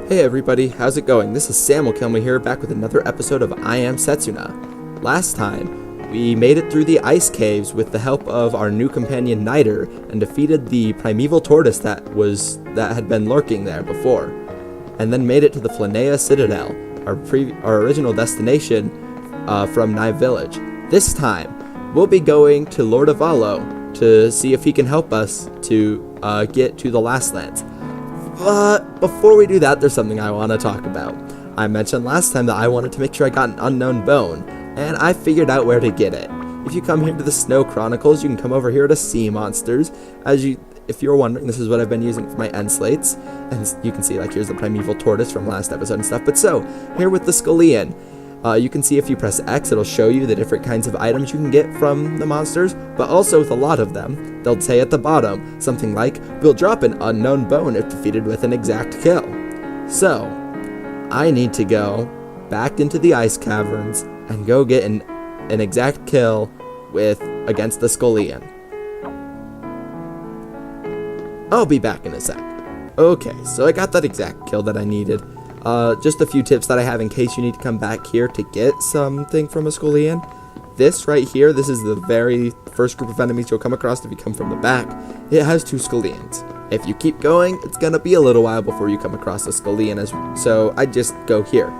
Hey everybody, how's it going? This is Samuel Kilmer here, back with another episode of I Am Setsuna. Last time, we made it through the ice caves with the help of our new companion Niter, and defeated the primeval tortoise that had been lurking there before, and then made it to the Floneia Citadel, our original destination from Nye Village. This time, we'll be going to Lord Avalo to see if he can help us to get to the Last Lands. But before we do that, there's something I want to talk about. I mentioned last time that I wanted to make sure I got an unknown bone, and I figured out where to get it. If you come here to the Snow Chronicles, you can come over here to Sea Monsters. If you're wondering, this is what I've been using for my end slates, and you can see, like, here's the primeval tortoise from last episode and stuff. But so, here with the Scullion, you can see if you press X, it'll show you the different kinds of items you can get from the monsters, but also with a lot of them, they'll say at the bottom something like, "We'll drop an unknown bone if defeated with an exact kill." So, I need to go back into the ice caverns and go get an exact kill against the Scullion. I'll be back in a sec. Okay, so I got that exact kill that I needed. Just a few tips that I have in case you need to come back here to get something from a Scullion. This right here, this is the very first group of enemies you'll come across if you come from the back. It has 2 Scullions. If you keep going, it's gonna be a little while before you come across a Scullion, so I just go here,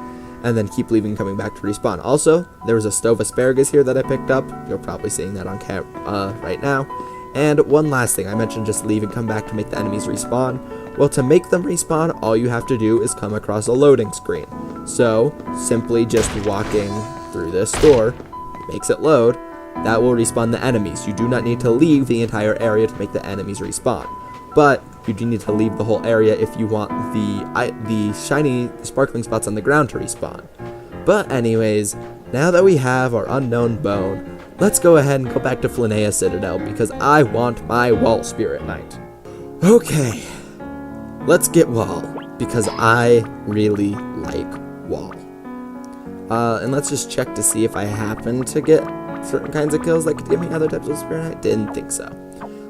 and then keep leaving, coming back to respawn. Also, there was a stove asparagus here that I picked up. You're probably seeing that on camera right now. And one last thing, I mentioned just leave and come back to make the enemies respawn. Well, to make them respawn, all you have to do is come across a loading screen. So, simply just walking through this door makes it load. That will respawn the enemies. You do not need to leave the entire area to make the enemies respawn. But you do need to leave the whole area if you want the shiny, sparkling spots on the ground to respawn. But anyways, now that we have our unknown bone, let's go ahead and go back to Floneia Citadel because I want my Wall Spirit Knight. Okay. Let's get Wall, because I really like Wall. And let's just check to see if I happen to get certain kinds of kills that could give me other types of Spirit Knight. Didn't think so.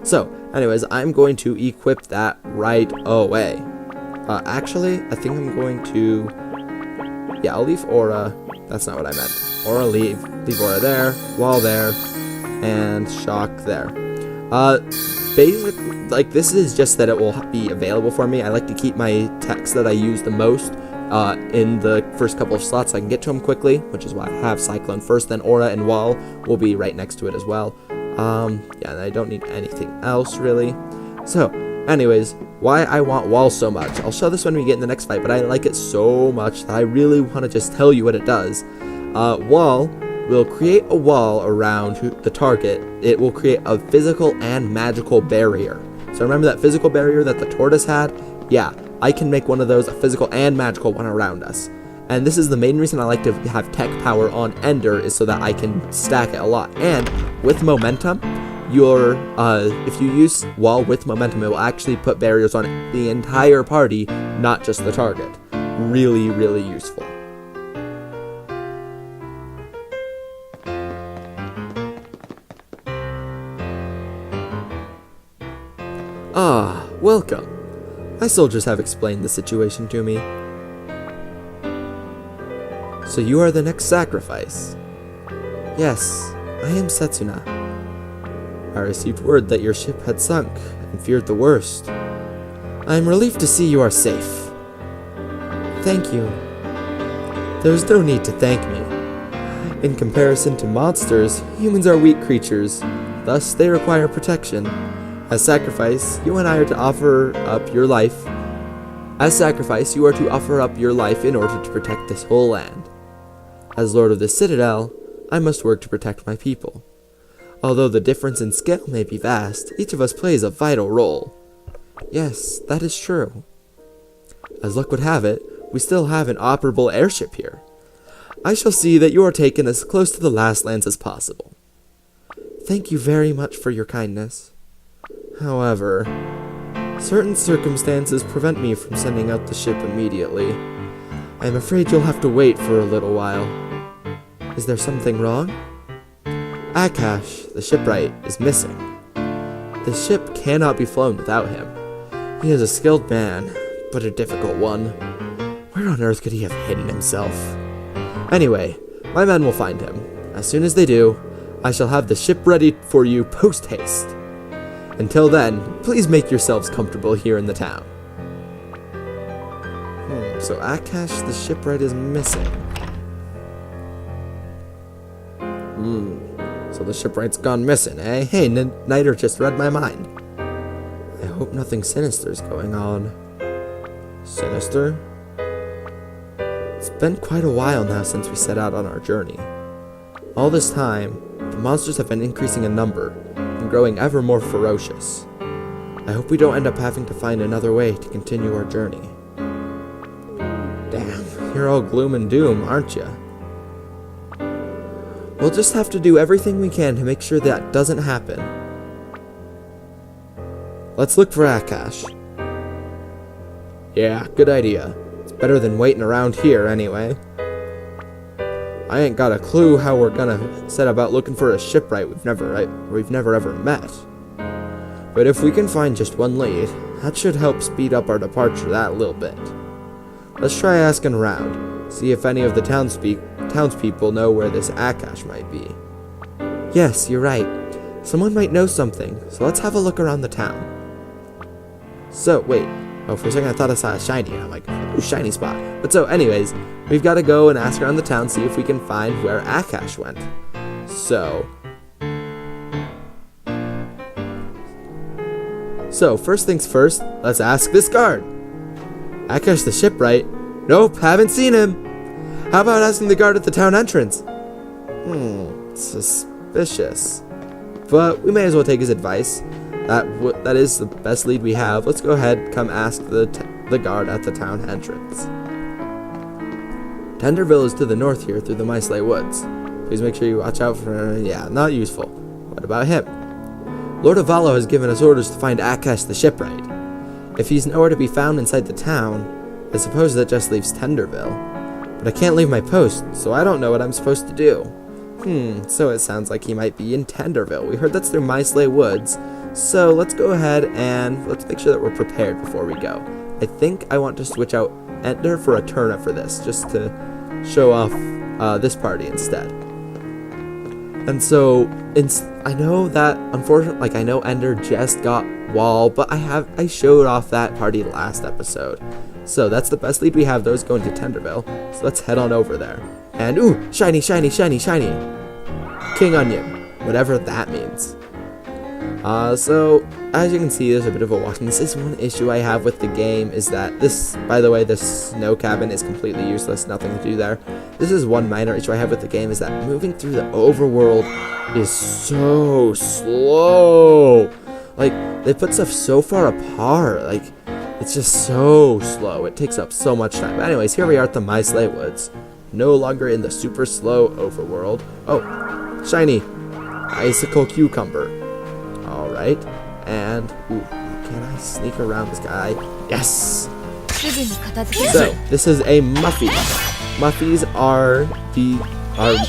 So, anyways, I'm going to equip that right away. Actually, I think I'm going to... Yeah, I'll leave Aura. That's not what I meant. Aura leave. Leave Aura there, Wall there, and Shock there. Basically, like, this is just that it will be available for me. I like to keep my techs that I use the most in the first couple of slots so I can get to them quickly, which is why I have Cyclone first, then Aura and Wall will be right next to it as well. Yeah, and I don't need anything else, really. So, anyways, why I want Wall so much. I'll show this when we get in the next fight, but I like it so much that I really want to just tell you what it does. Wall will create a wall around the target. It will create a physical and magical barrier. So remember that physical barrier that the tortoise had? Yeah, I can make one of those, a physical and magical one around us. And this is the main reason I like to have tech power on Ender, is so that I can stack it a lot. And with momentum, if you use Wall with momentum, it will actually put barriers on the entire party, not just the target. Really, really useful. Ah, welcome. My soldiers have explained the situation to me. So you are the next sacrifice? Yes, I am Setsuna. I received word that your ship had sunk and feared the worst. I am relieved to see you are safe. Thank you. There is no need to thank me. In comparison to monsters, humans are weak creatures, thus they require protection. As sacrifice, you and I are to offer up your life. As sacrifice, you are to offer up your life in order to protect this whole land. As Lord of the Citadel, I must work to protect my people. Although the difference in scale may be vast, each of us plays a vital role. Yes, that is true. As luck would have it, we still have an operable airship here. I shall see that you are taken as close to the Last Lands as possible. Thank you very much for your kindness. However, certain circumstances prevent me from sending out the ship immediately. I am afraid you'll have to wait for a little while. Is there something wrong? Akash, the shipwrite, is missing. The ship cannot be flown without him. He is a skilled man, but a difficult one. Where on earth could he have hidden himself? Anyway, my men will find him. As soon as they do, I shall have the ship ready for you post-haste. Until then, please make yourselves comfortable here in the town. So Akash, the shipwrite, is missing. So the shipwright's gone missing, eh? Hey, Niter just read my mind. I hope nothing sinister's going on. Sinister? It's been quite a while now since we set out on our journey. All this time, the monsters have been increasing in number and growing ever more ferocious. I hope we don't end up having to find another way to continue our journey. Damn, you're all gloom and doom, aren't you? We'll just have to do everything we can to make sure that doesn't happen. Let's look for Akash. Yeah, good idea. It's better than waiting around here anyway. I ain't got a clue how we're gonna set about looking for a shipwright we've never ever met. But if we can find just one lead, that should help speed up our departure that little bit. Let's try asking around, see if any of the townspeople know where this Akash might be. Yes, you're right. Someone might know something, so let's have a look around the town. So, wait. Oh, for a second I thought I saw a shiny, and I'm like, ooh, shiny spot. But so, anyways, we've got to go and ask around the town, see if we can find where Akash went. So, first things first, let's ask this guard. Akash the shipwright? Nope, haven't seen him. How about asking the guard at the town entrance? Suspicious. But we may as well take his advice. That is the best lead we have. Let's go ahead, come ask the guard at the town entrance. Tenderville is to the north here through the Mysleigh woods. Please make sure you watch out for... yeah, not useful. What about him? Lord Avalo has given us orders to find Akash the shipwright. If he's nowhere to be found inside the town, I suppose that just leaves Tenderville. But I can't leave my post, so I don't know what I'm supposed to do. So it sounds like he might be in Tenderville. We heard that's through Mysleigh woods. So let's go ahead and let's make sure that we're prepared before we go. I think I want to switch out Enter for Eterna for this, just to show off this party instead. And so, I know that, unfortunately, I know Ender just got Wall, but I showed off that party last episode. So that's the best lead we have, those going to Tenderville. So let's head on over there. And, ooh, shiny, shiny, shiny, shiny. King Onion, whatever that means. So, as you can see, there's a bit of a walking. This is one issue I have with the game, is that this, by the way, this snow cabin is completely useless, nothing to do there. This is one minor issue I have with the game, is that moving through the overworld is so slow. Like, they put stuff so far apart, like, it's just so slow. It takes up so much time. But anyways, here we are at the Mysleigh woods. No longer in the super slow overworld. Oh, shiny icicle cucumber. Alright, and, ooh, can I sneak around this guy? Yes! So, this is a Muffy. Muffies are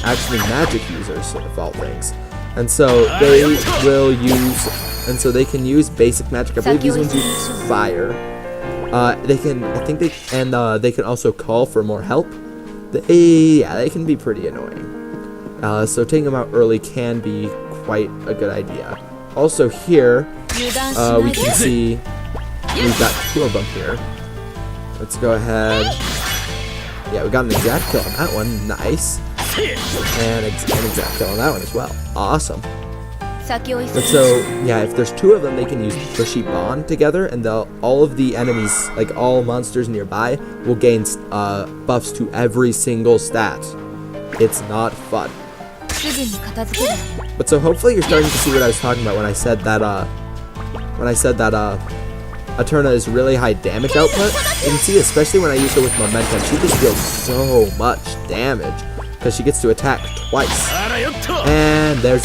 actually magic users, of all things. And so, they will use, and so they can use basic magic. I believe these ones use fire. They can also call for more help. They can be pretty annoying. So taking them out early can be quite a good idea. Also here, we can see we've got two of them here. Let's go ahead. Yeah, we got an exact kill on that one. Nice. And an exact kill on that one as well. Awesome. And so, yeah, if there's two of them, they can use Bushy Bond together, and all of the enemies, like all monsters nearby, will gain buffs to every single stat. It's not fun. But so hopefully you're starting to see what I was talking about when I said that Eterna is really high damage output. You can see, especially when I use her with momentum, she just deals so much damage because she gets to attack twice. And there's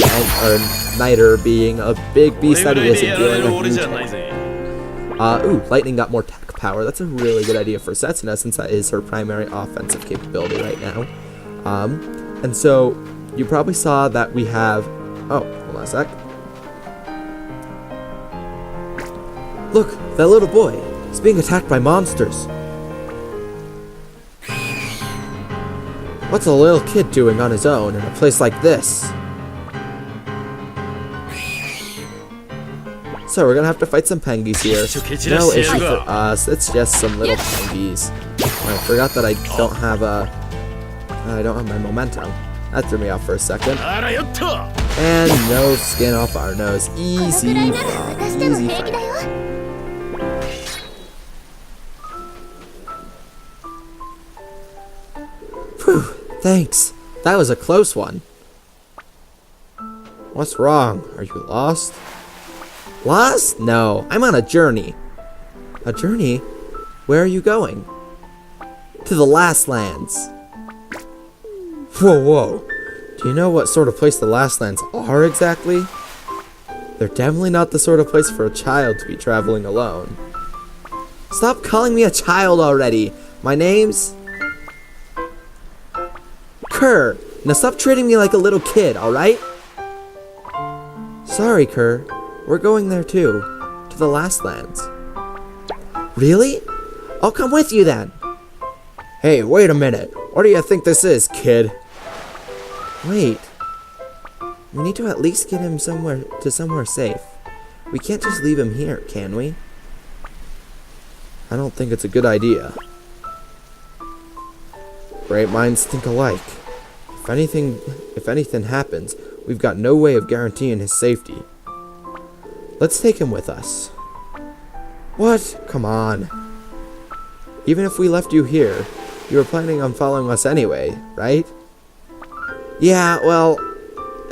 Niter being a big beast that he is and dealing a huge hit. Ooh, lightning got more tech power. That's a really good idea for Setsuna since that is her primary offensive capability right now. And so you probably saw that we have... Oh, hold on a sec. Look, that little boy. He's being attacked by monsters. What's a little kid doing on his own in a place like this? So we're gonna have to fight some pengies here. No issue for us. It's just some little pengies. I forgot that I don't have my momentum. That threw me off for a second. And no skin off our nose. Easy fun. Easy fight. Whew, thanks. That was a close one. What's wrong? Are you lost? Lost? No, I'm on a journey. A journey? Where are you going? To the Last Lands. Whoa. Do you know what sort of place the Last Lands are exactly? They're definitely not the sort of place for a child to be traveling alone. Stop calling me a child already. My name's Kerr. Now stop treating me like a little kid, alright? Sorry, Kerr. We're going there too. To the Last Lands. Really? I'll come with you then. Hey, wait a minute. What do you think this is, kid? Wait. We need to at least get him somewhere safe. We can't just leave him here, can we? I don't think it's a good idea. Great minds think alike. If anything happens, we've got no way of guaranteeing his safety. Let's take him with us. What? Come on. Even if we left you here, you were planning on following us anyway, right? Yeah, well,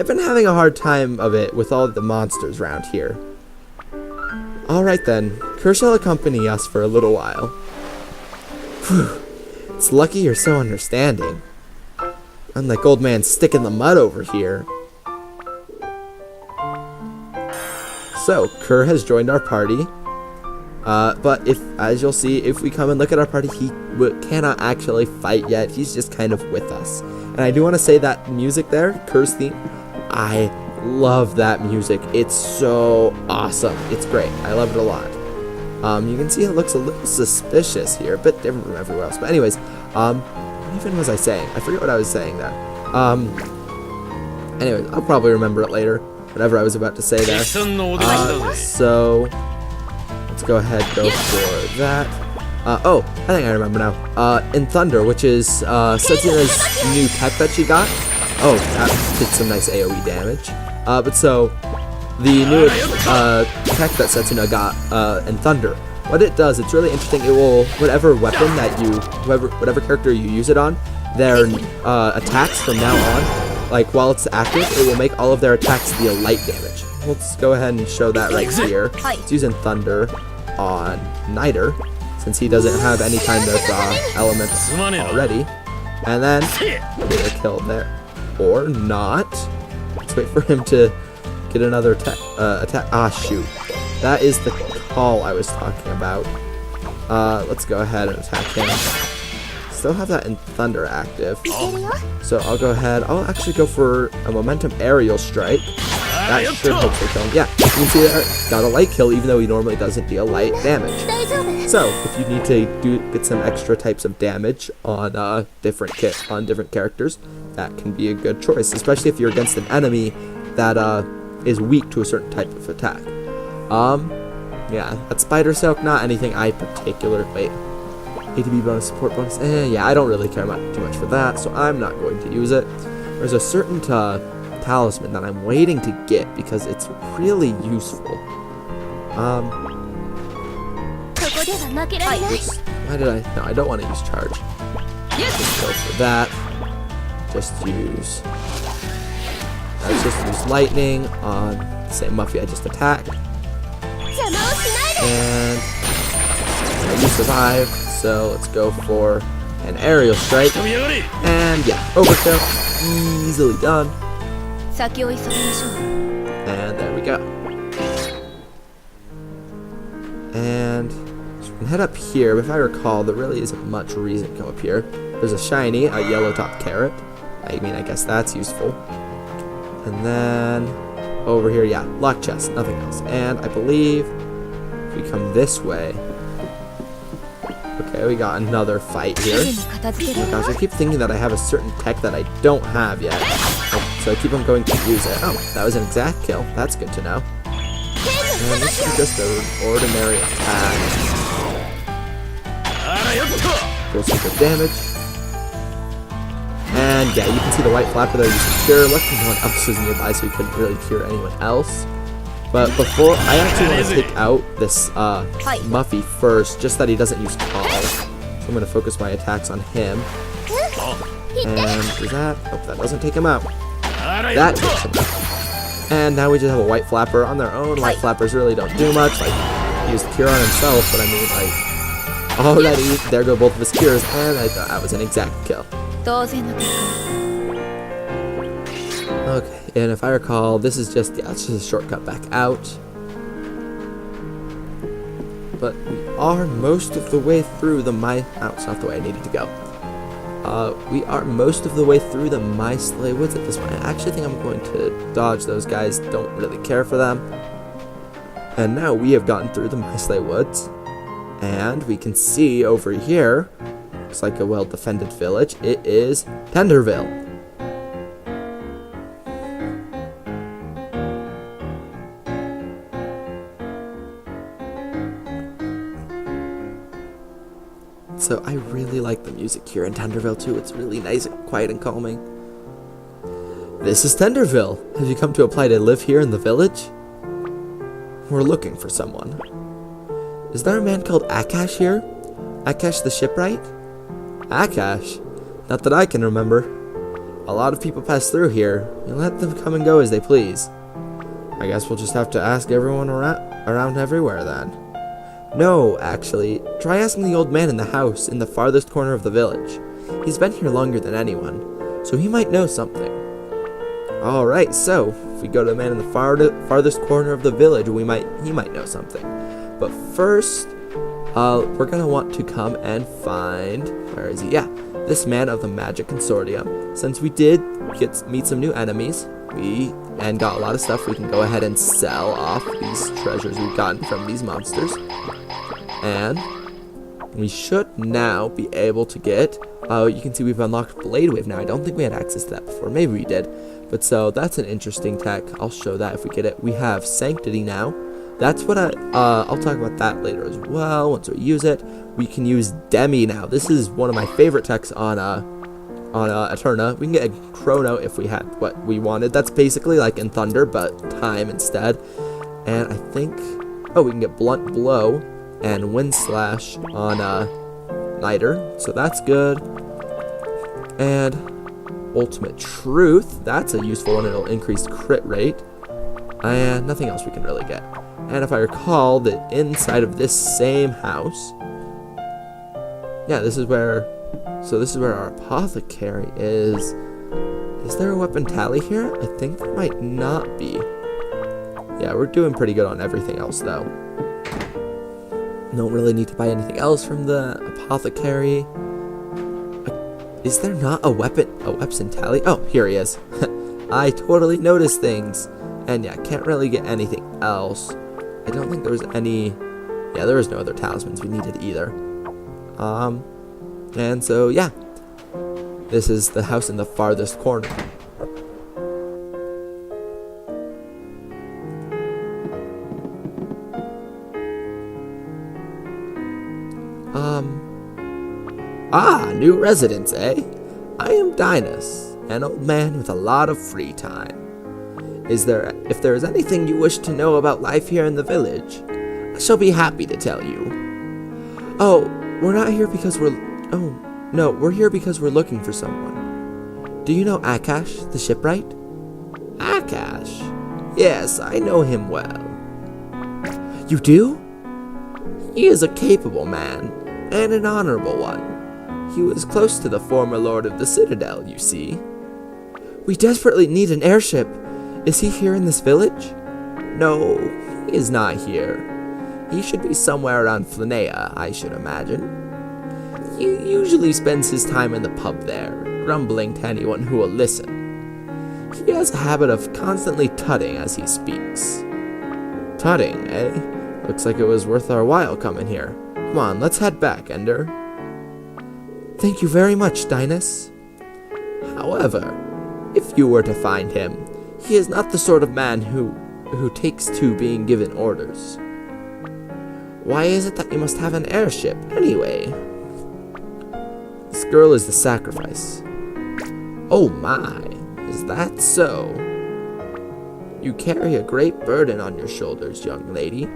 I've been having a hard time of it with all the monsters around here. Alright then, Kerr shall accompany us for a little while. Whew, it's lucky you're so understanding. Unlike old man Stick in the Mud over here. So, Kerr has joined our party. But as you'll see, if we come and look at our party, he cannot actually fight yet. He's just kind of with us. And I do want to say that music there, Kerr's theme, I love that music. It's so awesome. It's great. I love it a lot. You can see it looks a little suspicious here, a bit different from everywhere else. But anyways, what even was I saying? I forget what I was saying there. Anyways, I'll probably remember it later. Whatever I was about to say there. So let's go ahead, go for that. Oh, I think I remember now. In Thunder, which is Setsuna's new tech that she got. Oh, that did some nice AoE damage. But so the new tech that Setsuna got in Thunder, what it does, it's really interesting. It will, whatever weapon that whatever character you use it on, their attacks from now on, like while it's active, it will make all of their attacks deal light damage. Let's go ahead and show that right here. It's using Thunder on Niter, since he doesn't have any kind of element already. And then get a kill there. Or not. Let's wait for him to get another attack. Ah, shoot. That is the call I was talking about. Let's go ahead and attack him. Still have that in Thunder active. So I'll go ahead. I'll actually go for a momentum aerial strike. That should hopefully kill him. Yeah, you can see there, got a light kill even though he normally doesn't deal light damage. So if you need to get some extra types of damage on different characters, that can be a good choice, especially if you're against an enemy that is weak to a certain type of attack. Yeah, that Spider Silk, not anything I particularly. ATB bonus, support bonus. Yeah, I don't really care too much for that, so I'm not going to use it. There's a certain talisman that I'm waiting to get because it's really useful. Why did I? No, I don't want to use charge. Just go for that. Let's just use lightning on the same Muffy I just attacked. And you survived, so let's go for an aerial strike. And yeah, overkill. Easily done. And there we go. And so we can head up here, but if I recall, there really isn't much reason to come up here. There's a shiny, a yellow top carrot. I guess that's useful. And then over here, yeah, lock chest, nothing else. And I believe if we come this way, Okay, we got another fight here. Oh gosh, I keep thinking that I have a certain tech that I don't have yet. So I keep on going to use it. Oh, that was an exact kill. That's good to know. And this is just an ordinary attack. Deals some good damage. And yeah, you can see the white flapper there using cure. Luckily no one else was nearby, so he couldn't really cure anyone else. But before, I actually want to take out this Muffy first, just that he doesn't use call. So I'm going to focus my attacks on him. And does that? Oh, that doesn't take him out. That takes him out. And now we just have a white flapper on their own. White flappers really don't do much. Like, he used cure on himself, but I mean, like, already, there go both of his cures, and I thought that was an exact kill. Okay, and if I recall, this is just, yeah, it's just a shortcut back out. But we are most of the way through the oh, it's not the way I needed to go. We are most of the way through the Mysleigh Woods at this point. I actually think I'm going to dodge those guys, don't really care for them. And now we have gotten through the Mysleigh Woods. And we can see over here, looks like a well-defended village. It is Tenderville. So I really like the music here in Tenderville too. It's really nice and quiet and calming. This is Tenderville. Have you come to apply to live here in the village? We're looking for someone. Is there a man called Akash here? Akash the shipwrite? Akash? Not that I can remember. A lot of people pass through here. You let them come and go as they please. I guess we'll just have to ask everyone around everywhere then. No, actually, try asking the old man in the house in the farthest corner of the village. He's been here longer than anyone, so he might know something. Alright, so, if we go to the man in the farthest corner of the village, he might know something. But first, we're gonna want to come and find, where is he? Yeah, this man of the Magic Consortium. Since we did meet some new enemies, and got a lot of stuff, we can go ahead and sell off these treasures we've gotten from these monsters. And we should now be able to get, you can see we've unlocked Blade Wave now. I don't think we had access to that before. Maybe we did. But so that's an interesting tech. I'll show that if we get it. We have Sanctity now. That's what I'll talk about that later as well once we use it. We can use Demi now. This is one of my favorite techs on Eterna. We can get a Chrono if we had what we wanted. That's basically like in Thunder, but time instead. And I think, oh, we can get Blunt Blow and Wind Slash on Niter, so that's good. And Ultimate Truth, that's a useful one. It'll increase crit rate. And nothing else we can really get. And if I recall, the inside of this same house, yeah, this is where our apothecary is. Is there a weapon tally here? I think there might not be. Yeah, we're doing pretty good on everything else though. Don't really need to buy anything else from the apothecary. Is there not a weapon tally? Oh, here he is. I totally noticed things. And yeah, can't really get anything else. I don't think there was any, yeah, there was no other talismans we needed either. And so yeah, this is the house in the farthest corner. New residents, eh? I am Dinas, an old man with a lot of free time. If there is anything you wish to know about life here in the village, I shall be happy to tell you. Oh, we're not here because we're here because we're looking for someone. Do you know Akash, the shipwright? Akash? Yes, I know him well. You do? He is a capable man, and an honorable one. He was close to the former lord of the Citadel, you see. We desperately need an airship. Is he here in this village? No, he is not here. He should be somewhere around Floneia, I should imagine. He usually spends his time in the pub there, grumbling to anyone who will listen. He has a habit of constantly tutting as he speaks. Tutting, eh? Looks like it was worth our while coming here. Come on, let's head back, Ender. Thank you very much, Dinas. However, if you were to find him, he is not the sort of man who takes to being given orders. Why is it that you must have an airship, anyway? This girl is the sacrifice. Oh my, is that so? You carry a great burden on your shoulders, young lady.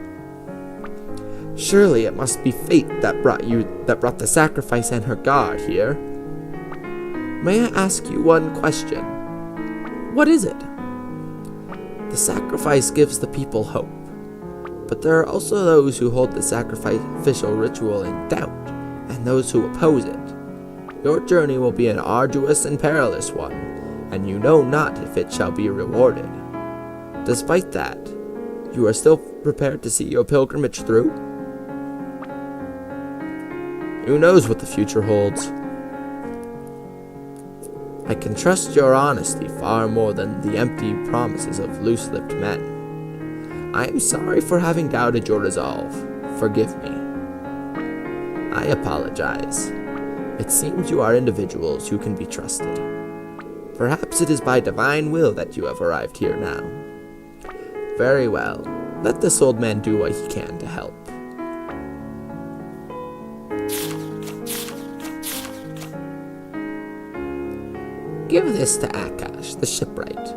Surely it must be fate that brought the sacrifice and her guard here. May I ask you one question? What is it? The sacrifice gives the people hope, but there are also those who hold the sacrificial ritual in doubt, and those who oppose it. Your journey will be an arduous and perilous one, and you know not if it shall be rewarded. Despite that, you are still prepared to see your pilgrimage through? Who knows what the future holds? I can trust your honesty far more than the empty promises of loose-lipped men. I am sorry for having doubted your resolve. Forgive me. I apologize. It seems you are individuals who can be trusted. Perhaps it is by divine will that you have arrived here now. Very well. Let this old man do what he can to help. Give this to Akash, the shipwright.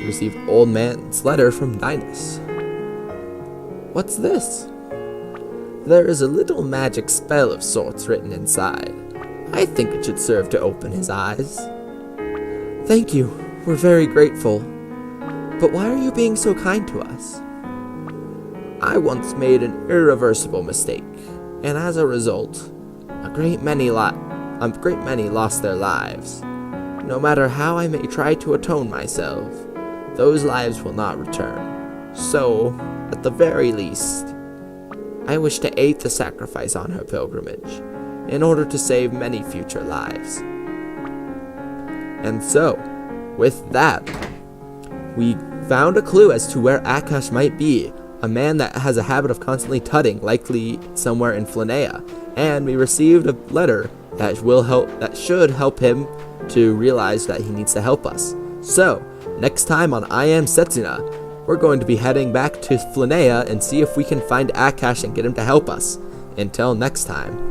You received old man's letter from Dinas. What's this? There is a little magic spell of sorts written inside. I think it should serve to open his eyes. Thank you. We're very grateful. But why are you being so kind to us? I once made an irreversible mistake, and as a result, a great many lost their lives. No matter how I may try to atone myself, those lives will not return. So, at the very least, I wish to aid the sacrifice on her pilgrimage, in order to save many future lives. And so, with that, we found a clue as to where Akash might be, a man that has a habit of constantly tutting, likely somewhere in Floneia, and we received a letter that should help him to realize that he needs to help us. So, next time on I Am Setsuna, we're going to be heading back to Floneia and see if we can find Akash and get him to help us. Until next time.